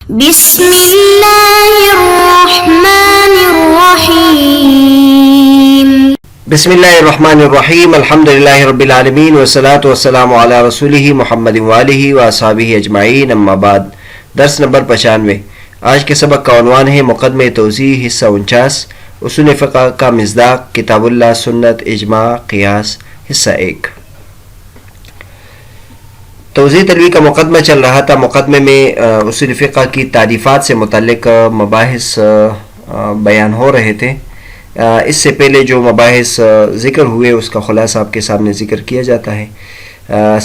بسم اللہ الرحمن الرحیم. بسم اللہ الرحمن الرحیم. الحمدللہ رب العالمین والصلاة والسلام علی رسولہ محمد وآلہ واصحابہ اجمعین. اما بعد. درس نمبر 95. آج کے سبق کا عنوان ہے مقدمہ توضیح حصہ 49. اصول فقہ کا مصداق کتاب اللہ، سنت، اجماع، قیاس. حصہ 1. توضیح تلوی کا مقدمہ چل رہا تھا. مقدمے میں اصول فقہ کی تعریفات سے متعلق مباحث بیان ہو رہے تھے. اس سے پہلے جو مباحث ذکر ہوئے اس کا خلاصہ آپ کے سامنے ذکر کیا جاتا ہے.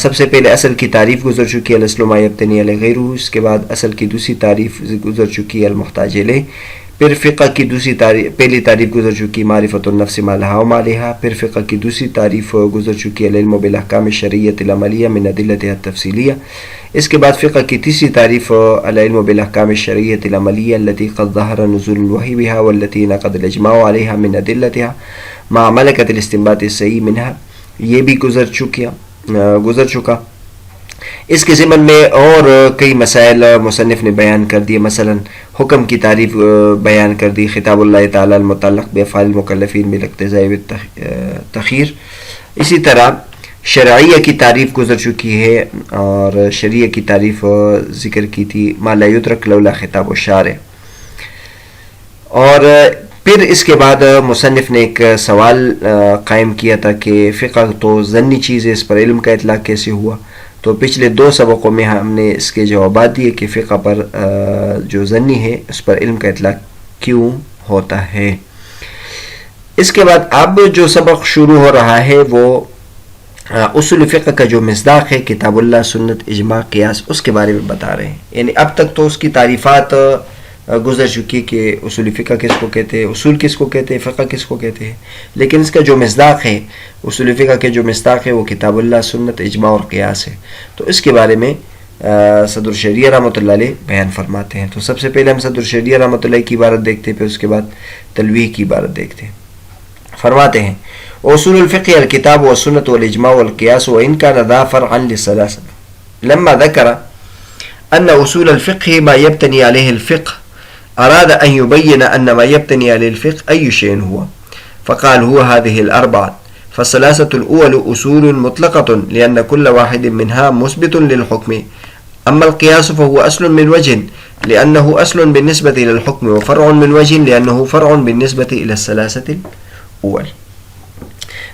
سب سے پہلے اصل کی تعریف گزر چکی ہے، الاصل ما یبتنی علی غیرہ. اس کے بعد اصل کی دوسری تعریف گزر چکی ہے، المحتاج الیہ. پھر فقہ کی پہلی تعریف گزر چکی معرفت النفس ما لہا و ما علیہا. پھر فقہ کی دوسری تعریف گزر چکی ہے العلم بالاحکام الشرعیۃ العملیہ من ادلتها التفصیلیہ. اس کے بعد فقہ کی تیسری تعریف العلم بالاحکام الشرعیۃ العملیہ التي قد ظہر نزول الوحی بها والتي نقض الاجماع علیہا من ادلتها مع ملکۃ الاستنباط الصحیح منها. یہ بھی گزر چکا. اس کے ضمن میں اور کئی مسائل مصنف نے بیان کر دیے. مثلا حکم کی تعریف بیان کر دی، خطاب اللہ تعالی المتعلق بافعال المکلفین بالاقتضاء والتخیر. اسی طرح شرعیہ کی تعریف گزر چکی ہے، اور شریعہ کی تعریف ذکر کی تھی ما لا یدرک لولا خطاب الشارع. اور پھر اس کے بعد مصنف نے ایک سوال قائم کیا تھا کہ فقہ تو ظنی چیز ہے، اس پر علم کا اطلاق کیسے ہوا. تو پچھلے 2 سبقوں میں ہم نے اس کے جوابات دیے کہ فقہ پر جو ظنی ہے اس پر علم کا اطلاق کیوں ہوتا ہے. اس کے بعد اب جو سبق شروع ہو رہا ہے وہ اصول فقہ کا جو مصداق ہے کتاب اللہ، سنت، اجماع، قیاس، اس کے بارے میں بتا رہے ہیں. یعنی اب تک تو اس کی تعریفات گزر چکی کہ اصول فقہ کس کو کہتے ہیں، اصول کس کو کہتے ہیں، فقہ کس کو کہتے ہیں. لیکن اس کا جو مصداق ہے اصول فقہ کے جو مصداق ہے وہ کتاب اللہ، سنت، اجماع اور قیاس ہے. تو اس کے بارے میں صدر الشریعہ رحمۃ اللہ علیہ بیان فرماتے ہیں. تو سب سے پہلے ہم صدر الشریعہ رحمۃ اللہ کی عبارت دیکھتے ہیں، پھر اس کے بعد تلویح کی عبارت دیکھتے ہیں. فرماتے ہیں اصول الفقہ الکتاب والسنت والاجماع والقیاس وان كان ذا فرعا للثلاثه لما ذكر ان اصول الفقه ما يبتني عليه الفقه أراد أن يبين أن ما يبتني على الفقه أي شيء هو، فقال هو هذه الأربعة. فالثلاثة الأول أصول مطلقة لأن كل واحد منها مثبت للحكم. أما القياس فهو أصل من وجه لأنه أصل بالنسبة إلى الحكم، وفرع من وجه لأنه فرع بالنسبة إلى الثلاثة الأول.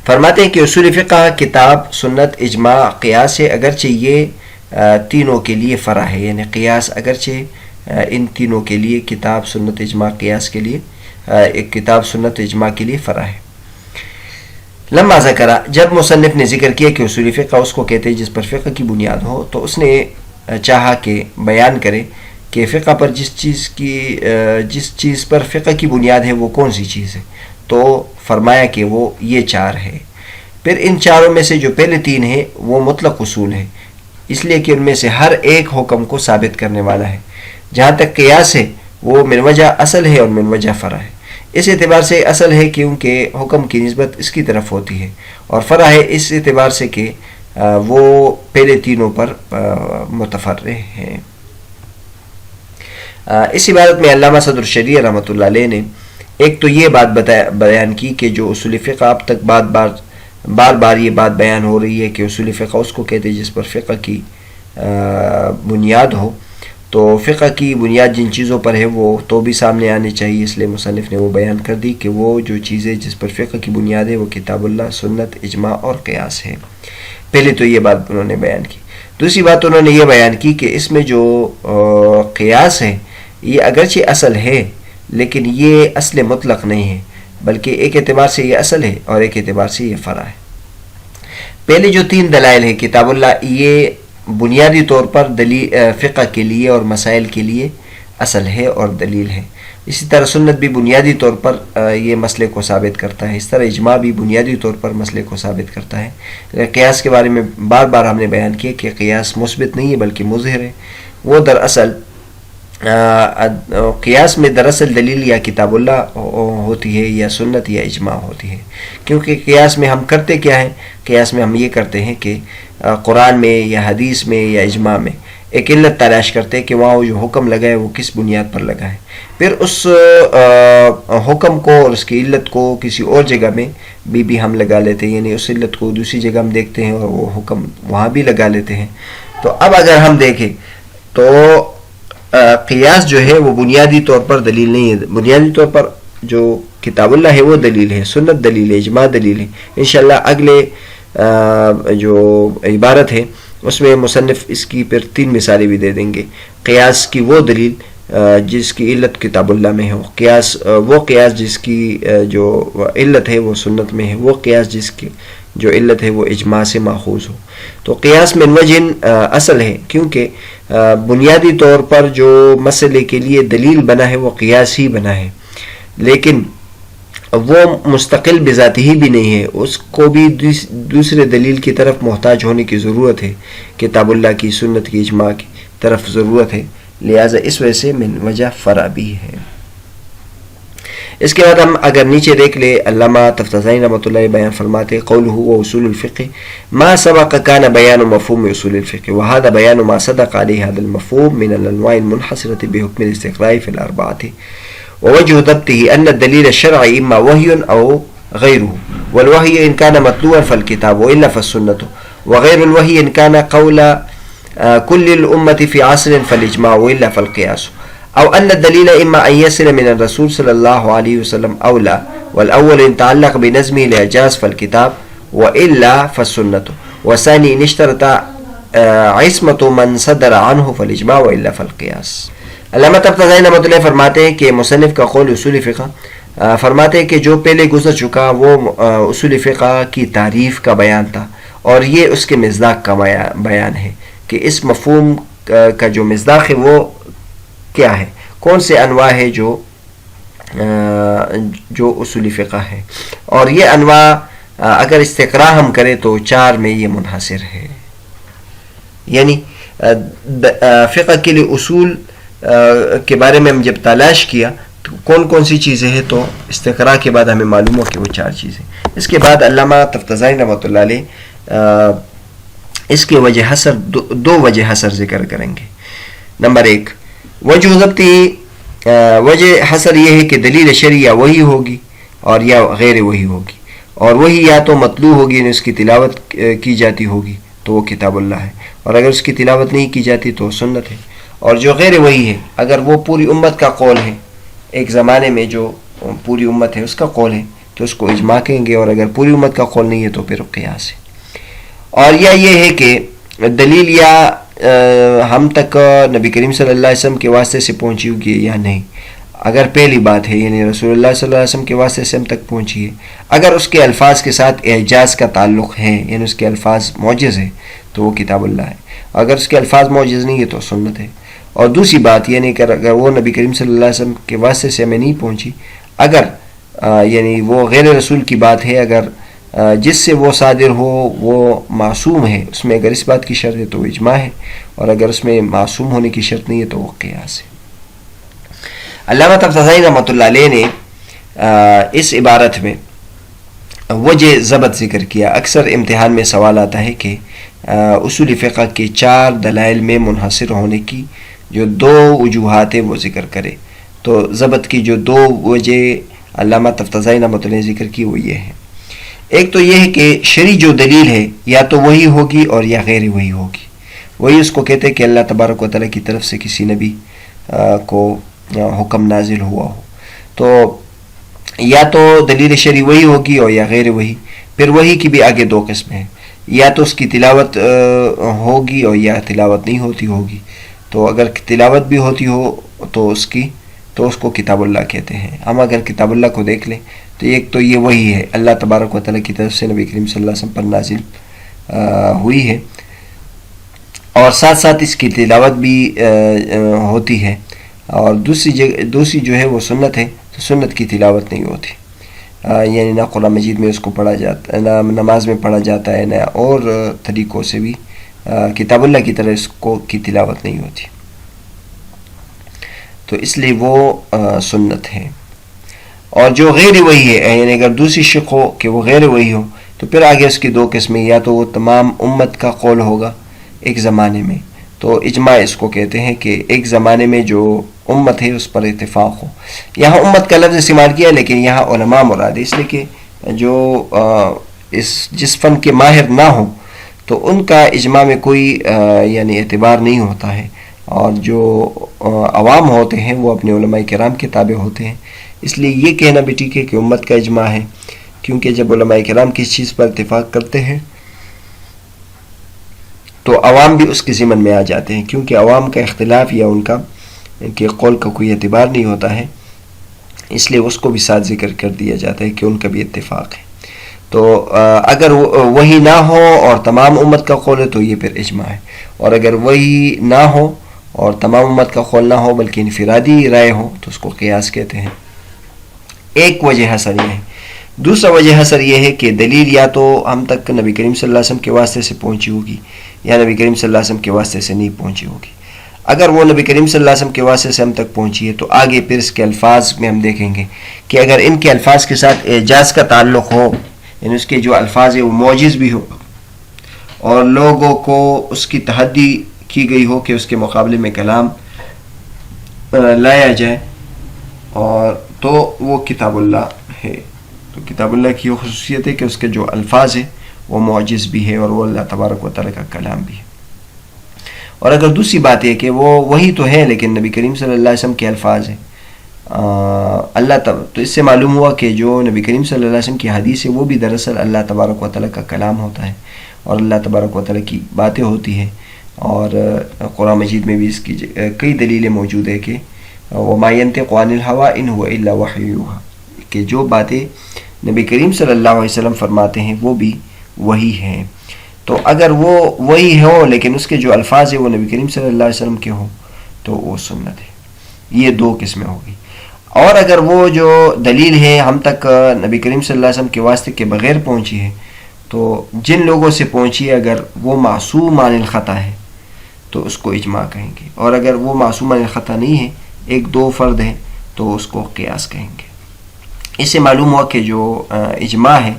فرماتے ہیں کہ اصول فقہ کتاب، سنت، اجماع، قیاس ہے، اگرچہ یہ تینوں کے لیے فرع ہے. یعنی قیاس اگرچہ ان تینوں کے لیے کتاب، سنت، اجماع، قیاس کے لیے ایک کتاب، سنت، اجماع کے لیے فرع ہے. لما ذکر، جب مصنف نے ذکر کیا کہ اصول فقہ اس کو کہتے ہیں جس پر فقہ کی بنیاد ہو، تو اس نے چاہا کہ بیان کرے کہ فقہ پر جس چیز پر فقہ کی بنیاد ہے وہ کون سی چیز ہے. تو فرمایا کہ وہ یہ 4 ہے. پھر ان چاروں میں سے جو پہلے 3 ہیں وہ مطلق اصول ہیں، اس لیے کہ ان میں سے ہر ایک حکم کو ثابت کرنے والا ہے. جہاں تک قیاس ہے وہ من وجہ اصل ہے اور من وجہ فرع ہے. اس اعتبار سے اصل ہے کیونکہ حکم کی نسبت اس کی طرف ہوتی ہے، اور فرع ہے اس اعتبار سے کہ وہ پہلے تینوں پر متفرع ہیں. اس عبارت میں علامہ صدر الشریعہ رحمۃ اللہ علیہ نے ایک تو یہ بات بیان کی کہ جو اصول فقہ اب تک بار بار یہ بات بیان ہو رہی ہے کہ اصول فقہ اس کو کہتے ہیں جس پر فقہ کی بنیاد ہو. تو فقہ کی بنیاد جن چیزوں پر ہے وہ تو بھی سامنے آنے چاہیے، اس لیے مصنف نے وہ بیان کر دی کہ وہ جو چیزیں جس پر فقہ کی بنیاد ہے وہ کتاب اللہ، سنت، اجماع اور قیاس ہے. پہلے تو یہ بات انہوں نے بیان کی. دوسری بات انہوں نے یہ بیان کی کہ اس میں جو قیاس ہے یہ اگرچہ اصل ہے لیکن یہ اصل مطلق نہیں ہے، بلکہ ایک اعتبار سے یہ اصل ہے اور ایک اعتبار سے یہ فرع ہے. پہلے جو 3 دلائل ہے کتاب اللہ، یہ بنیادی طور پر فقہ کے لیے اور مسائل کے لیے اصل ہے اور دلیل ہے. اسی طرح سنت بھی بنیادی طور پر یہ مسئلے کو ثابت کرتا ہے. اس طرح اجماع بھی بنیادی طور پر مسئلے کو ثابت کرتا ہے. قیاس کے بارے میں بار ہم نے بیان کیا کہ قیاس مثبت نہیں ہے بلکہ مظہر ہے. وہ دراصل قیاس میں دراصل دلیل یا کتاب اللہ ہوتی ہے یا سنت یا اجماع ہوتی ہے. کیونکہ قیاس میں ہم کرتے کیا ہیں؟ قیاس میں ہم یہ کرتے ہیں کہ قرآن میں یا حدیث میں یا اجماع میں ایک علت تلاش کرتے ہیں کہ وہاں وہ جو حکم لگا ہے وہ کس بنیاد پر لگا ہے، پھر اس حکم کو اور اس کی علت کو کسی اور جگہ میں بھی ہم لگا لیتے ہیں، یعنی اس علت کو دوسری جگہ ہم دیکھتے ہیں اور وہ حکم وہاں بھی لگا لیتے ہیں. تو اب اگر ہم دیکھیں تو قیاس جو ہے وہ بنیادی طور پر دلیل نہیں ہے. بنیادی طور پر جو کتاب اللہ ہے وہ دلیل ہے، سنت دلیل ہے، اجماع دلیل ہے. انشاءاللہ اگلے جو عبارت ہے اس میں مصنف اس کی پھر 3 مثالیں بھی دے دیں گے. قیاس کی وہ دلیل جس کی علت کتاب اللہ میں ہو، وہ قیاس جس کی جو علت ہے وہ سنت میں ہے، وہ قیاس جس کی جو علت ہے وہ اجماع سے ماخوذ ہو. تو قیاس من وجہ اصل ہے، کیونکہ بنیادی طور پر جو مسئلے کے لیے دلیل بنا ہے وہ قیاس ہی بنا ہے، لیکن وہ مستقل بذاتی ہی بھی نہیں ہے، اس کو بھی دوسرے دلیل کی طرف محتاج ہونے کی ضرورت ہے، کتاب اللہ کی، سنت کی، اجماع کی طرف ضرورت ہے، لہٰذا اس وجہ سے من وجہ فرع بھی ہے. اس کے بعد ہم اگر نیچے دیکھ لیں، علامہ تفتازانی رحمۃ اللہ بیان فرماتے قولہ و اصول الفقہ ما سبق كان بیان مفہوم اصول الفقہ وهذا بیان ما صدق عليه هذا المفهوم من الانواع المنحصرة بحكم الاستقراء في الاربعة ووجه ضبطه ان الدليل الشرعي اما وحي او غيره، والوحي ان كان متلوا فالكتاب والا فالسنة، وغير الوحي ان كان قول كل الامة في عصر فالاجماع والا فالقياس، او ان الدليل اما ان يصل من الرسول صلى الله عليه وسلم او لا، والاول ان تعلق بنظمه الاعجاز فالكتاب والا فالسنة، والثاني ان اشترط عصمة من صدر عنه فالاجماع والا فالقياس. علامہ تفتازانی رحمۃ اللہ فرماتے ہیں کہ مصنف کا قول اصول فقہ فرماتے ہیں کہ جو پہلے گزر چکا وہ اصول فقہ کی تعریف کا بیان تھا، اور یہ اس کے مصداق کا بیان ہے کہ اس مفہوم کا جو مصداق ہے وہ کیا ہے، کون سے انواع ہے جو اصول فقہ ہے، اور یہ انواع اگر استقراء ہم کریں تو 4 میں یہ منحصر ہے. یعنی فقہ کے لیے اصول کے بارے میں ہم جب تلاش کیا تو کون کون سی چیزیں ہیں، تو استقراء کے بعد ہمیں معلوم ہو کہ وہ 4 چیزیں. اس کے بعد علامہ تفتازانی رحمۃ اللہ علیہ اس کے وجہ حسر 2 وجہ حسر ذکر کریں گے. نمبر 1 وجہ ضبطی، وجہ حسر یہ ہے کہ دلیل شرعیہ وہی ہوگی اور یا غیر وہی ہوگی، اور وہی یا تو مطلوع ہوگی یعنی اس کی تلاوت کی جاتی ہوگی تو وہ کتاب اللہ ہے، اور اگر اس کی تلاوت نہیں کی جاتی تو سنت ہے. اور جو غیر وہی ہے اگر وہ پوری امت کا قول ہے، ایک زمانے میں جو پوری امت ہے اس کا قول ہے تو اس کو اجماع کہیں گے، اور اگر پوری امت کا قول نہیں ہے تو پھر قیاس ہے. اور یا یہ ہے کہ دلیل یا ہم تک نبی کریم صلی اللہ علیہ وسلم کے واسطے سے پہنچی ہوگی یا نہیں. اگر پہلی بات ہے یعنی رسول اللہ صلی اللہ علیہ وسلم کے واسطے سے ہم تک پہنچی ہے، اگر اس کے الفاظ کے ساتھ اعجاز کا تعلق ہے یعنی اس کے الفاظ معجز ہے تو وہ کتاب اللہ ہے، اگر اس کے الفاظ معجز نہیں ہے تو سنت ہے. اور دوسری بات یعنی کہ اگر وہ نبی کریم صلی اللہ علیہ وسلم کے واسطے سے ہمیں نہیں پہنچی، اگر یعنی وہ غیر رسول کی بات ہے، اگر جس سے وہ صادر ہو وہ معصوم ہے، اس میں اگر اس بات کی شرط ہے تو وہ اجماع ہے، اور اگر اس میں معصوم ہونے کی شرط نہیں ہے تو وہ قیاس ہے. علامہ تفتازانی رحمۃ اللہ علیہ نے اس عبارت میں وجہ ضبط ذکر کیا. اکثر امتحان میں سوال آتا ہے کہ اصول فقہ کے 4 دلائل میں منحصر ہونے کی جو 2 وجوہات ہیں وہ ذکر کرے. تو ضبط کی جو 2 وجہ علامہ تفتازانی رحمۃ اللہ نے ذکر کی وہ یہ ہے. ایک تو یہ ہے کہ شرعی جو دلیل ہے یا تو وہی ہوگی اور یا غیر وہی ہوگی. وہی اس کو کہتے ہیں کہ اللہ تبارک و تعالیٰ کی طرف سے کسی نبی کو حکم نازل ہوا ہو، تو یا تو دلیل شرعی وہی ہوگی اور یا غیر وہی. پھر وہی کی بھی آگے 2 قسمیں ہیں، یا تو اس کی تلاوت ہوگی اور یا تلاوت نہیں ہوتی ہوگی. تو اگر تلاوت بھی ہوتی ہو تو اس کو کتاب اللہ کہتے ہیں. ہم اگر کتاب اللہ کو دیکھ لیں تو ایک تو یہ وہی ہے اللہ تبارک و تعالیٰ کی طرف سے نبی کریم صلی اللہ علیہ وسلم پر نازل ہوئی ہے، اور ساتھ ساتھ اس کی تلاوت بھی ہوتی ہے. اور دوسری جو ہے وہ سنت ہے، تو سنت کی تلاوت نہیں ہوتی، یعنی نہ قرآن مجید میں اس کو پڑھا جاتا ہے، نہ نماز میں پڑھا جاتا ہے، نہ اور طریقوں سے بھی کتاب اللہ کی طرح اس کو کی تلاوت نہیں ہوتی. تو اس لیے وہ سنت ہے. اور جو غیر وہی ہے یعنی اگر دوسری شق ہو کہ وہ غیر وہی ہو تو پھر آگے اس کی 2 قسمیں، یا تو وہ تمام امت کا قول ہوگا ایک زمانے میں، تو اجماع اس کو کہتے ہیں کہ ایک زمانے میں جو امت ہے اس پر اتفاق ہو. یہاں امت کا لفظ استعمال کیا لیکن یہاں علماء مراد ہے، اس لیے کہ جو جس فن کے ماہر نہ ہوں تو ان کا اجماع میں کوئی یعنی اعتبار نہیں ہوتا ہے، اور جو عوام ہوتے ہیں وہ اپنے علماء کرام کے تابع ہوتے ہیں. اس لیے یہ کہنا بھی ٹھیک ہے کہ امت کا اجماع ہے، کیونکہ جب علماء کرام کس چیز پر اتفاق کرتے ہیں تو عوام بھی اس کے ضمن میں آ جاتے ہیں، کیونکہ عوام کا اختلاف یا ان کا کہ قول کا کوئی اعتبار نہیں ہوتا ہے، اس لیے اس کو بھی ساتھ ذکر کر دیا جاتا ہے کہ ان کا بھی اتفاق ہے. تو اگر وہی نہ ہو اور تمام امت کا قول ہے تو یہ پھر اجماع ہے، اور اگر وہی نہ ہو اور تمام امت کا قول نہ ہو بلکہ انفرادی رائے ہو تو اس کو قیاس کہتے ہیں. ایک وجہ حسر یہ ہے. دوسرا وجہ حسر یہ ہے کہ دلیل یا تو ہم تک نبی کریم صلی اللہ علیہ وسلم کے واسطے سے پہنچی ہوگی یا نبی کریم صلی اللہ علیہ وسلم کے واسطے سے نہیں پہنچی ہوگی. اگر وہ نبی کریم صلی اللہ علیہ وسلم کے واسطے سے ہم تک پہنچی ہے تو آگے پھر اس کے الفاظ میں ہم دیکھیں گے کہ اگر ان کے الفاظ کے ساتھ اعجاز کا تعلق ہو، یعنی اس کے جو الفاظ ہیں وہ معجز بھی ہو اور لوگوں کو اس کی تحدی کی گئی ہو کہ اس کے مقابلے میں کلام لایا جائے، اور تو وہ کتاب اللہ ہے. تو کتاب اللہ کی وہ خصوصیت ہے کہ اس کے جو الفاظ ہیں وہ معجز بھی ہے اور وہ اللہ تبارک و تعالیٰ کا کلام بھی ہے. اور اگر دوسری بات ہے کہ وہ وہی تو ہے لیکن نبی کریم صلی اللہ علیہ وسلم کے الفاظ ہیں تو اس سے معلوم ہوا کہ جو نبی کریم صلی اللہ علیہ وسلم کی حدیث ہے وہ بھی دراصل اللہ تبارک و تعالیٰ کا کلام ہوتا ہے اور اللہ تبارک و تعالیٰ کی باتیں ہوتی ہیں. اور قرآن مجید میں بھی اس کی کئی دلیلیں موجود ہے کہ وَمَا يَنْطِقُ عَنِ الْهَوَىٰ إِنْ هُوَ إِلَّا وَحْيٌ يُوحَىٰ، کہ جو باتیں نبی کریم صلی اللہ علیہ وسلم فرماتے ہیں وہ بھی وہی ہیں. تو اگر وہ وہی ہو لیکن اس کے جو الفاظ ہیں وہ نبی کریم صلی اللہ علیہ وسلم کے ہوں تو وہ سنت ہے. یہ دو قسمیں ہوگی. اور اگر وہ جو دلیل ہے ہم تک نبی کریم صلی اللہ علیہ وسلم کے واسطے کے بغیر پہنچی ہے تو جن لوگوں سے پہنچی ہے اگر وہ معصوم عن الخطا ہے تو اس کو اجماع کہیں گے، اور اگر وہ معصوم عن الخطا نہیں ہے، ایک دو فرد ہیں، تو اس کو قیاس کہیں گے. اس سے معلوم ہوا کہ جو اجماع ہے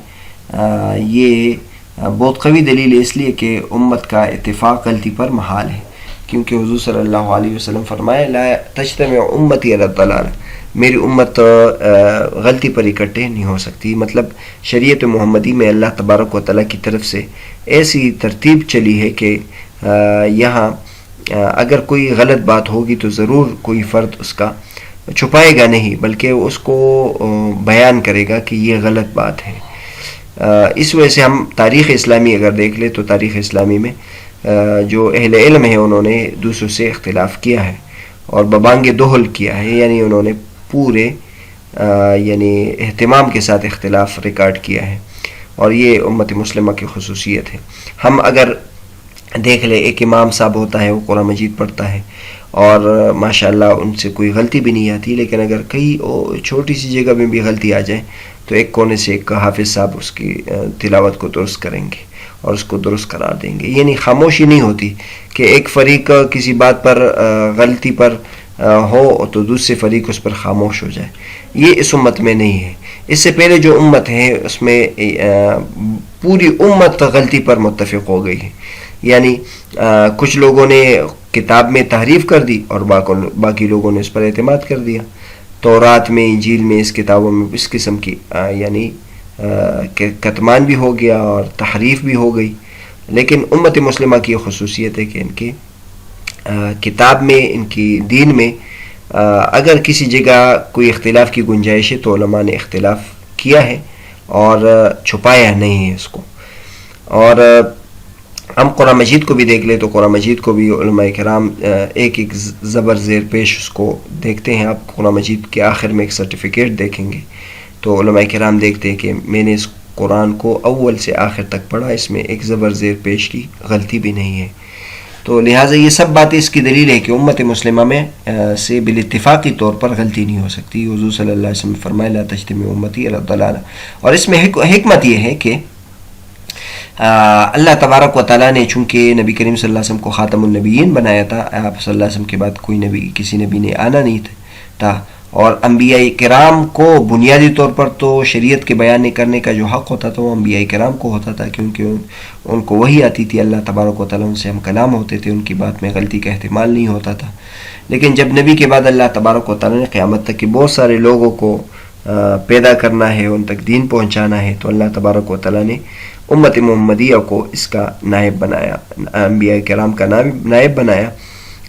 یہ بہت قوی دلیل ہے، اس لیے کہ امت کا اتفاق غلطی پر محال ہے، کیونکہ حضور صلی اللہ علیہ وسلم فرمائے لا تجتمع امتی علی الضلال، میری امت غلطی پر اکٹھے نہیں ہو سکتی. مطلب شریعت محمدی میں اللہ تبارک و تعالیٰ کی طرف سے ایسی ترتیب چلی ہے کہ یہاں اگر کوئی غلط بات ہوگی تو ضرور کوئی فرد اس کا چھپائے گا نہیں بلکہ اس کو بیان کرے گا کہ یہ غلط بات ہے. اس وجہ سے ہم تاریخ اسلامی اگر دیکھ لیں تو تاریخ اسلامی میں جو اہل علم ہیں انہوں نے دوسروں سے اختلاف کیا ہے اور ببانگ دہل کیا ہے، یعنی انہوں نے پورے یعنی اہتمام کے ساتھ اختلاف ریکارڈ کیا ہے، اور یہ امت مسلمہ کی خصوصیت ہے. ہم اگر دیکھ لیں ایک امام صاحب ہوتا ہے وہ قرآن مجید پڑھتا ہے اور ماشاءاللہ ان سے کوئی غلطی بھی نہیں آتی، لیکن اگر کئی چھوٹی سی جگہ میں بھی غلطی آ جائے تو ایک کونے سے ایک حافظ صاحب اس کی تلاوت کو درست کریں گے اور اس کو درست قرار دیں گے. یعنی خاموشی نہیں ہوتی کہ ایک فریق کسی بات پر غلطی پر ہو تو دوسرے فریق اس پر خاموش ہو جائے، یہ اس امت میں نہیں ہے. اس سے پہلے جو امت ہے اس میں پوری امت غلطی پر متفق ہو گئی ہے، یعنی کچھ لوگوں نے کتاب میں تحریف کر دی اور باقی لوگوں نے اس پر اعتماد کر دیا. تورات میں، انجیل میں، اس کتابوں میں اس قسم کی یعنی کتمان بھی ہو گیا اور تحریف بھی ہو گئی. لیکن امت مسلمہ کی خصوصیت ہے کہ ان کی کتاب میں، ان کی دین میں اگر کسی جگہ کوئی اختلاف کی گنجائش ہے تو علماء نے اختلاف کیا ہے اور چھپایا نہیں ہے اس کو. اور ہم قرآن مجید کو بھی دیکھ لیں تو قرآن مجید کو بھی علماء کرام ایک ایک زبر زیر پیش اس کو دیکھتے ہیں. آپ قرآن مجید کے آخر میں ایک سرٹیفکیٹ دیکھیں گے تو علماء کرام دیکھتے ہیں کہ میں نے اس قرآن کو اول سے آخر تک پڑھا، اس میں ایک زبر زیر پیش کی غلطی بھی نہیں ہے. تو لہٰذا یہ سب باتیں اس کی دلیل ہے کہ امت مسلمہ میں سے بالاتفاقی طور پر غلطی نہیں ہو سکتی. حضور صلی اللہ علیہ وسلم فرمائے لا تجتمع امتی علی الضلال. اور اس میں حکمت یہ ہے کہ اللہ تبارک و تعالیٰ نے چونکہ نبی کریم صلی اللہ علیہ وسلم کو خاتم النبیین بنایا تھا، آپ صلی اللہ علیہ وسلم کے بعد کوئی نبی کسی نبی نے آنا نہیں تھا، اور انبیاء کرام کو بنیادی طور پر تو شریعت کے بیان کرنے کا جو حق ہوتا تھا وہ انبیاء کرام کو ہوتا تھا، کیونکہ ان کو وہی آتی تھی، اللہ تبارک و تعالیٰ ان سے ہم کلام ہوتے تھے، ان کی بات میں غلطی کا احتمال نہیں ہوتا تھا. لیکن جب نبی کے بعد اللہ تبارک و تعالیٰ نے قیامت تک کے بہت سارے لوگوں کو پیدا کرنا ہے، ان تک دین پہنچانا ہے، تو اللہ تبارک و تعالیٰ نے امت محمدیہ کو اس کا نائب بنایا، انبیاء کرام کا نائب بنایا.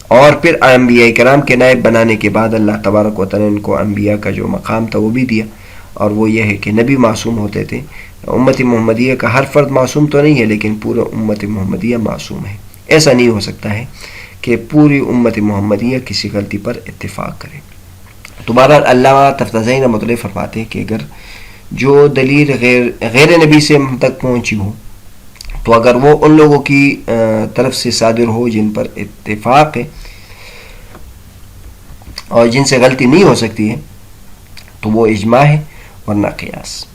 اور پھر انبیاء کرام کے نائب بنانے کے بعد اللہ تبارک و تعالیٰ نے ان کو انبیاء کا جو مقام تھا وہ بھی دیا، اور وہ یہ ہے کہ نبی معصوم ہوتے تھے. امت محمدیہ کا ہر فرد معصوم تو نہیں ہے، لیکن پورا امت محمدیہ معصوم ہے. ایسا نہیں ہو سکتا ہے کہ پوری امت محمدیہ کسی غلطی پر اتفاق کرے. دوبارہ علامہ تفتازانی رحمۃ اللہ فرماتے ہیں کہ اگر جو دلیل غیر نبی سے ہم تک پہنچی ہو تو اگر وہ ان لوگوں کی طرف سے صادر ہو جن پر اتفاق ہے اور جن سے غلطی نہیں ہو سکتی ہے تو وہ اجماع ہے ورنہ قیاس.